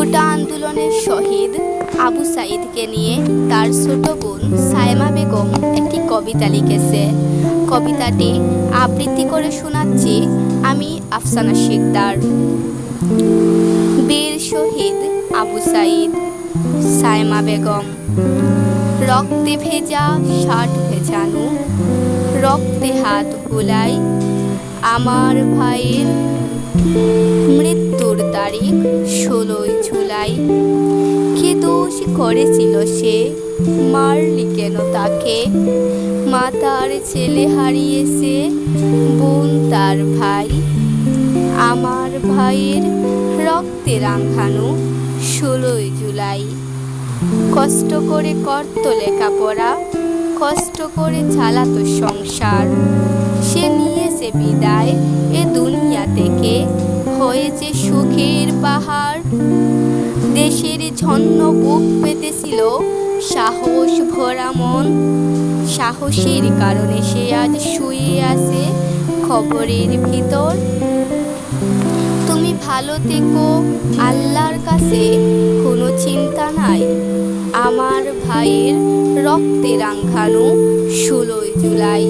কোটা আন্দোলনের শহীদ আবু সাঈদকে নিয়ে তার ছোট বোন সায়মা বেগম একটি কবিতা লিখেছে। কবিতাটি আবৃত্তি করে শোনাচ্ছি আমি আফসানা শিকদার। বীর শহীদ আবু সাঈদ, সায়মা বেগম। রক্তে ভেজা শার্ট ভেজানো, রক্তে হাত বুলাই, আমার ভাইয়ের মৃত্যুর তারিখ 16ই জুলাই। কি দোষ করেছিল সে, মারলি কেন তাকে? মা তার ছেলে হারিয়েছে, বোন তার ভাই। আমার ভাইয়ের রক্তে রাঙানো 16ই জুলাই। কষ্ট করে করত লেখাপড়া, কষ্ট করে চালাতো সংসার। সে নিয়েছে বিদায় এ দুনিয়া থেকে, হয়েছে সুখের পাহাড়। দেশের জন্য বুক পেতেছিল সাহস ভরা মন। সাহসের কারণে সে আজ শুয়ে আছে খবরের ভিতর। তুমি ভালো থেকো, আল্লাহর কাছে কোনো চিন্তা নাই। আমার ভাইয়ের রক্তে রাঙানো 16ই জুলাই।